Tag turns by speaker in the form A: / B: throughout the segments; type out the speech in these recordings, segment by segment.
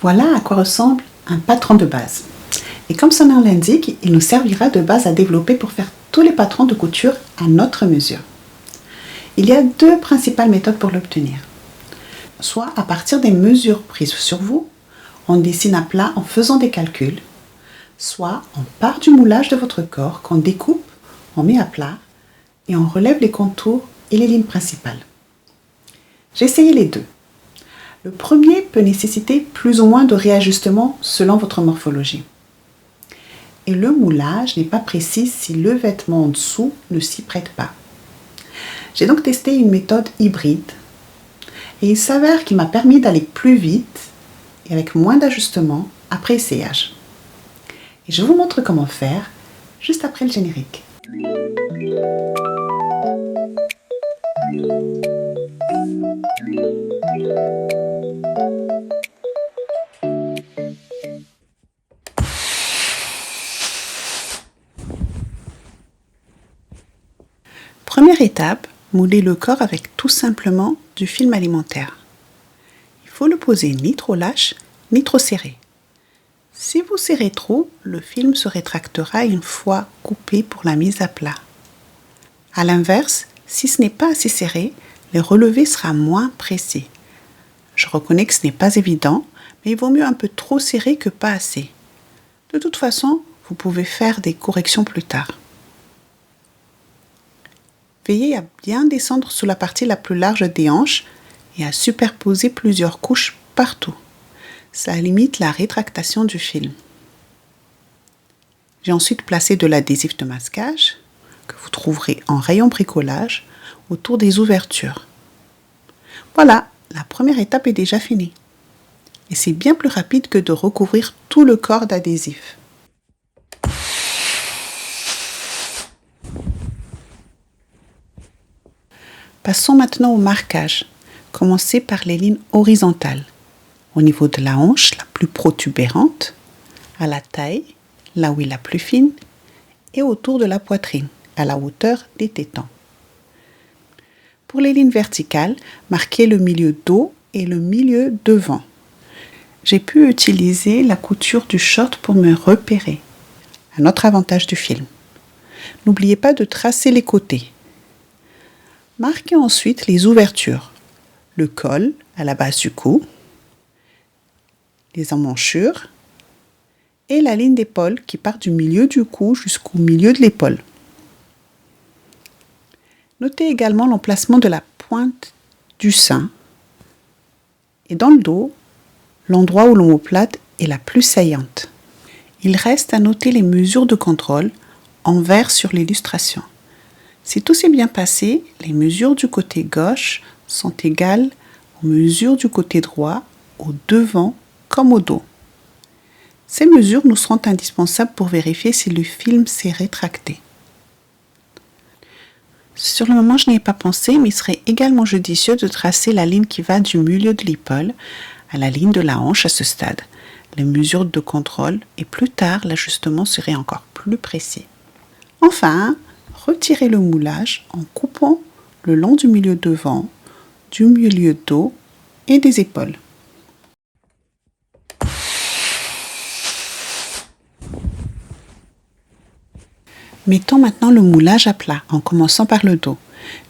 A: Voilà à quoi ressemble un patron de base. Et comme son nom l'indique, il nous servira de base à développer pour faire tous les patrons de couture à notre mesure. Il y a deux principales méthodes pour l'obtenir. Soit à partir des mesures prises sur vous, on dessine à plat en faisant des calculs, soit on part du moulage de votre corps qu'on découpe, on met à plat et on relève les contours et les lignes principales. J'ai essayé les deux. Le premier peut nécessiter plus ou moins de réajustements selon votre morphologie. Et le moulage n'est pas précis si le vêtement en dessous ne s'y prête pas. J'ai donc testé une méthode hybride et il s'avère qu'il m'a permis d'aller plus vite et avec moins d'ajustements après essayage. Et je vous montre comment faire juste après le générique. Première étape, mouler le corps avec tout simplement du film alimentaire. Il faut le poser ni trop lâche, ni trop serré. Si vous serrez trop, le film se rétractera une fois coupé pour la mise à plat. A l'inverse, si ce n'est pas assez serré, le relevé sera moins précis. Je reconnais que ce n'est pas évident, mais il vaut mieux un peu trop serré que pas assez. De toute façon, vous pouvez faire des corrections plus tard. Veillez à bien descendre sous la partie la plus large des hanches et à superposer plusieurs couches partout. Ça limite la rétractation du film. J'ai ensuite placé de l'adhésif de masquage, que vous trouverez en rayon bricolage, autour des ouvertures. Voilà, la première étape est déjà finie. Et c'est bien plus rapide que de recouvrir tout le corps d'adhésif. Passons maintenant au marquage. Commencez par les lignes horizontales. Au niveau de la hanche la plus protubérante, à la taille, là où elle est la plus fine, et autour de la poitrine, à la hauteur des tétons. Pour les lignes verticales, marquez le milieu dos et le milieu devant. J'ai pu utiliser la couture du short pour me repérer. Un autre avantage du film. N'oubliez pas de tracer les côtés. Marquez ensuite les ouvertures, le col à la base du cou, les emmanchures et la ligne d'épaule qui part du milieu du cou jusqu'au milieu de l'épaule. Notez également l'emplacement de la pointe du sein et dans le dos, l'endroit où l'omoplate est la plus saillante. Il reste à noter les mesures de contrôle en vert sur l'illustration. Si tout s'est bien passé, les mesures du côté gauche sont égales aux mesures du côté droit, au devant comme au dos. Ces mesures nous seront indispensables pour vérifier si le film s'est rétracté. Sur le moment, je n'y ai pas pensé, mais il serait également judicieux de tracer la ligne qui va du milieu de l'épaule à la ligne de la hanche à ce stade. Les mesures de contrôle et plus tard, l'ajustement serait encore plus précis. Enfin, retirez le moulage en coupant le long du milieu devant, du milieu dos et des épaules. Mettons maintenant le moulage à plat en commençant par le dos.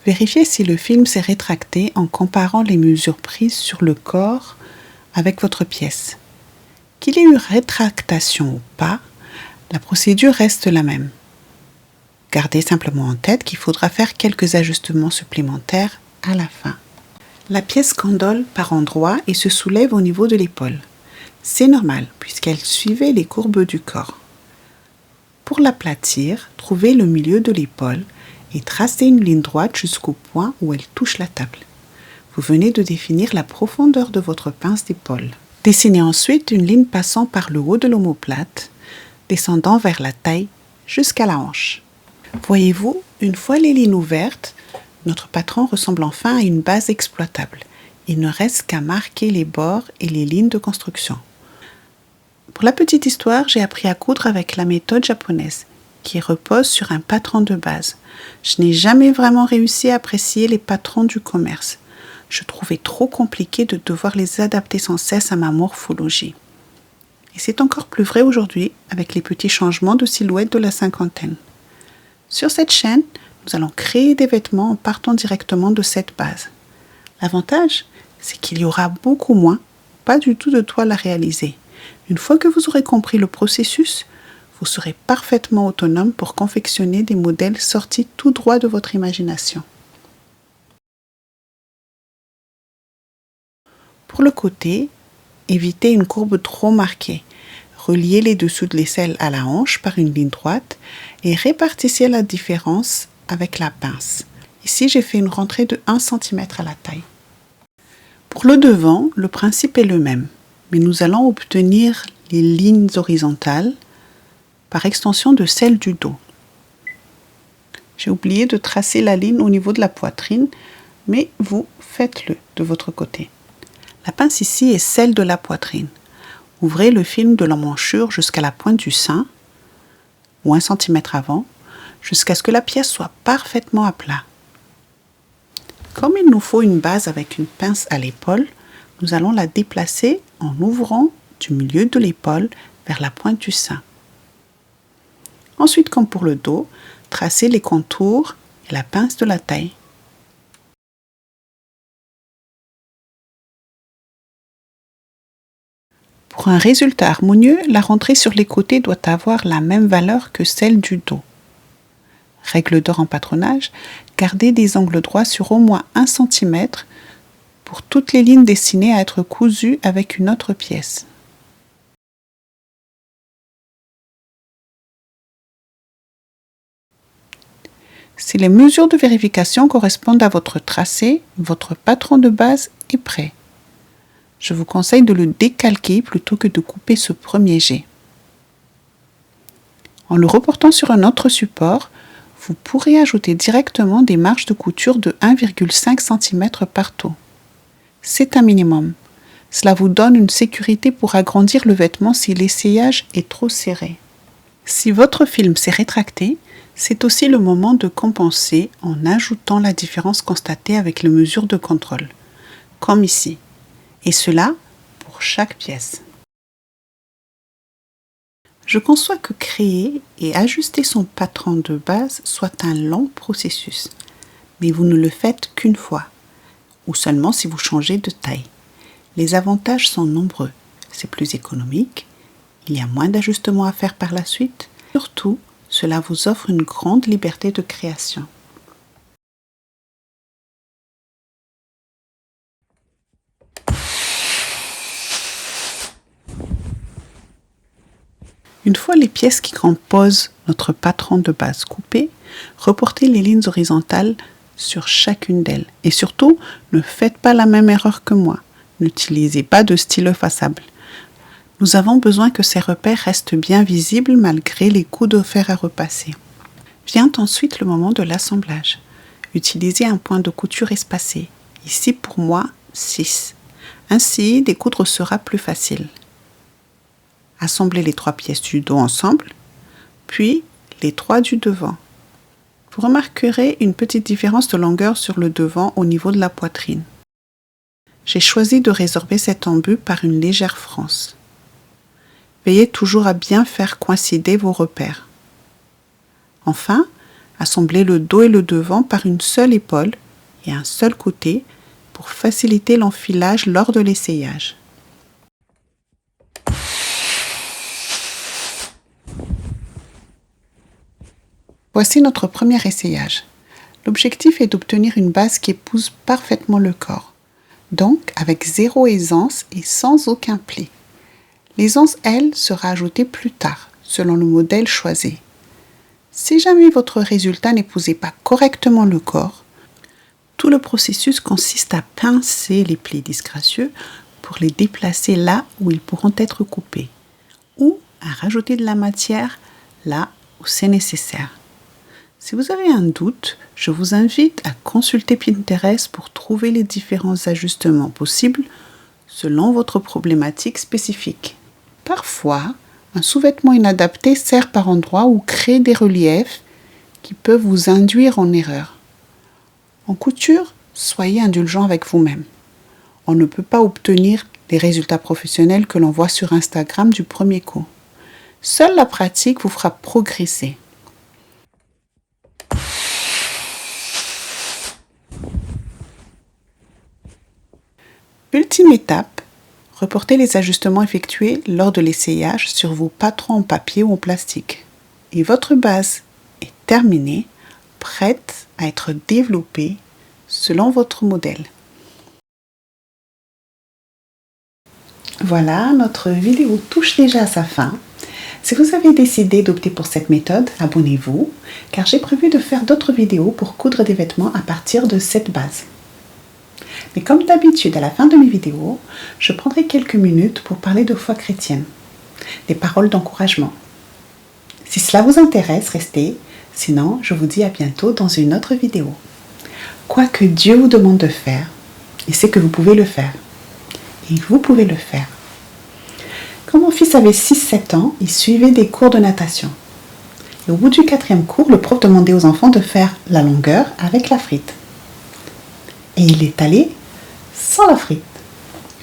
A: Vérifiez si le film s'est rétracté en comparant les mesures prises sur le corps avec votre pièce. Qu'il y ait eu rétractation ou pas, la procédure reste la même. Gardez simplement en tête qu'il faudra faire quelques ajustements supplémentaires à la fin. La pièce condole par endroits et se soulève au niveau de l'épaule. C'est normal puisqu'elle suivait les courbes du corps. Pour l'aplatir, trouvez le milieu de l'épaule et tracez une ligne droite jusqu'au point où elle touche la table. Vous venez de définir la profondeur de votre pince d'épaule. Dessinez ensuite une ligne passant par le haut de l'omoplate, descendant vers la taille jusqu'à la hanche. Voyez-vous, une fois les lignes ouvertes, notre patron ressemble enfin à une base exploitable. Il ne reste qu'à marquer les bords et les lignes de construction. Pour la petite histoire, j'ai appris à coudre avec la méthode japonaise, qui repose sur un patron de base. Je n'ai jamais vraiment réussi à apprécier les patrons du commerce. Je trouvais trop compliqué de devoir les adapter sans cesse à ma morphologie. Et c'est encore plus vrai aujourd'hui avec les petits changements de silhouette de la cinquantaine. Sur cette chaîne, nous allons créer des vêtements en partant directement de cette base. L'avantage, c'est qu'il y aura beaucoup moins, pas du tout de toile à réaliser. Une fois que vous aurez compris le processus, vous serez parfaitement autonome pour confectionner des modèles sortis tout droit de votre imagination. Pour le côté, évitez une courbe trop marquée. Reliez les dessous de l'aisselle à la hanche par une ligne droite et répartissez la différence avec la pince. Ici, j'ai fait une rentrée de 1 cm à la taille. Pour le devant, le principe est le même, mais nous allons obtenir les lignes horizontales par extension de celles du dos. J'ai oublié de tracer la ligne au niveau de la poitrine, mais vous faites-le de votre côté. La pince ici est celle de la poitrine. Ouvrez le film de l'emmanchure jusqu'à la pointe du sein, ou 1 cm avant, jusqu'à ce que la pièce soit parfaitement à plat. Comme il nous faut une base avec une pince à l'épaule, nous allons la déplacer en ouvrant du milieu de l'épaule vers la pointe du sein. Ensuite, comme pour le dos, tracez les contours et la pince de la taille. Pour un résultat harmonieux, la rentrée sur les côtés doit avoir la même valeur que celle du dos. Règle d'or en patronage, gardez des angles droits sur au moins 1 cm pour toutes les lignes destinées à être cousues avec une autre pièce. Si les mesures de vérification correspondent à votre tracé, votre patron de base est prêt. Je vous conseille de le décalquer plutôt que de couper ce premier jet. En le reportant sur un autre support, vous pourrez ajouter directement des marges de couture de 1,5 cm partout. C'est un minimum. Cela vous donne une sécurité pour agrandir le vêtement si l'essayage est trop serré. Si votre film s'est rétracté, c'est aussi le moment de compenser en ajoutant la différence constatée avec les mesures de contrôle, comme ici. Et cela pour chaque pièce. Je conçois que créer et ajuster son patron de base soit un long processus, mais vous ne le faites qu'une fois, ou seulement si vous changez de taille. Les avantages sont nombreux, c'est plus économique, il y a moins d'ajustements à faire par la suite, surtout, cela vous offre une grande liberté de création. Une fois les pièces qui composent notre patron de base coupées, reportez les lignes horizontales sur chacune d'elles. Et surtout, ne faites pas la même erreur que moi. N'utilisez pas de stylo effaçable. Nous avons besoin que ces repères restent bien visibles malgré les coups de fer à repasser. Vient ensuite le moment de l'assemblage. Utilisez un point de couture espacé. Ici pour moi, 6. Ainsi, découdre sera plus facile. Assemblez les 3 pièces du dos ensemble, puis les 3 du devant. Vous remarquerez une petite différence de longueur sur le devant au niveau de la poitrine. J'ai choisi de résorber cet embut par une légère fronce. Veillez toujours à bien faire coïncider vos repères. Enfin, assemblez le dos et le devant par une seule épaule et un seul côté pour faciliter l'enfilage lors de l'essayage. Voici notre premier essayage. L'objectif est d'obtenir une base qui épouse parfaitement le corps, donc avec zéro aisance et sans aucun pli. L'aisance, elle, sera ajoutée plus tard, selon le modèle choisi. Si jamais votre résultat n'épousait pas correctement le corps, tout le processus consiste à pincer les plis disgracieux pour les déplacer là où ils pourront être coupés, ou à rajouter de la matière là où c'est nécessaire. Si vous avez un doute, je vous invite à consulter Pinterest pour trouver les différents ajustements possibles selon votre problématique spécifique. Parfois, un sous-vêtement inadapté sert par endroits ou crée des reliefs qui peuvent vous induire en erreur. En couture, soyez indulgent avec vous-même. On ne peut pas obtenir les résultats professionnels que l'on voit sur Instagram du premier coup. Seule la pratique vous fera progresser. Ultime étape, reportez les ajustements effectués lors de l'essayage sur vos patrons en papier ou en plastique. Et votre base est terminée, prête à être développée selon votre modèle. Voilà, notre vidéo touche déjà à sa fin. Si vous avez décidé d'opter pour cette méthode, abonnez-vous, car j'ai prévu de faire d'autres vidéos pour coudre des vêtements à partir de cette base. Mais comme d'habitude, à la fin de mes vidéos, je prendrai quelques minutes pour parler de foi chrétienne, des paroles d'encouragement. Si cela vous intéresse, restez, sinon je vous dis à bientôt dans une autre vidéo. Quoi que Dieu vous demande de faire, il sait que vous pouvez le faire. Et vous pouvez le faire. Quand mon fils avait 6-7 ans, il suivait des cours de natation. Et au bout du 4e cours, le prof demandait aux enfants de faire la longueur avec la frite. Et il est allé sans la frite.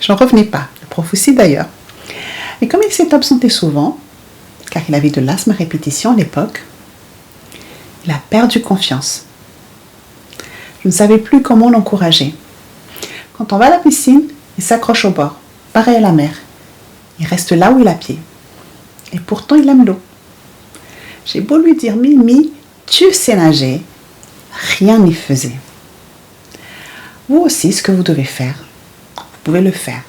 A: J'en revenais pas, le prof aussi d'ailleurs. Et comme il s'est absenté souvent, car il avait de l'asthme à répétition à l'époque, il a perdu confiance. Je ne savais plus comment l'encourager. Quand on va à la piscine, il s'accroche au bord, pareil à la mer. Il reste là où il a pied. Et pourtant, il aime l'eau. J'ai beau lui dire, Mimi, tu sais nager. Rien n'y faisait. Vous aussi, ce que vous devez faire, vous pouvez le faire.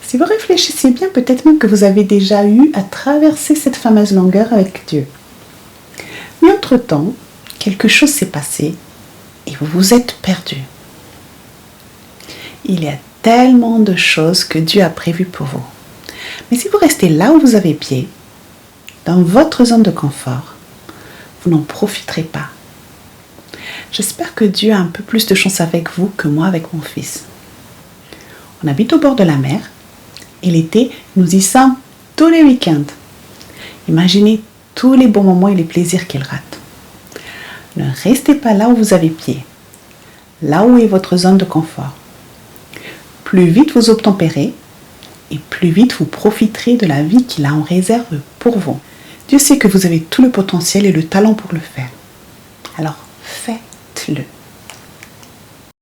A: Si vous réfléchissez bien, peut-être même que vous avez déjà eu à traverser cette fameuse longueur avec Dieu. Mais entre-temps, quelque chose s'est passé et vous vous êtes perdu. Il y a tellement de choses que Dieu a prévues pour vous. Mais si vous restez là où vous avez pied, dans votre zone de confort, vous n'en profiterez pas. J'espère que Dieu a un peu plus de chance avec vous que moi avec mon fils. On habite au bord de la mer et l'été, nous y sommes tous les week-ends. Imaginez tous les bons moments et les plaisirs qu'il rate. Ne restez pas là où vous avez pied, là où est votre zone de confort. Plus vite vous obtempérez et plus vite vous profiterez de la vie qu'il a en réserve pour vous. Dieu sait que vous avez tout le potentiel et le talent pour le faire. Alors faites-le.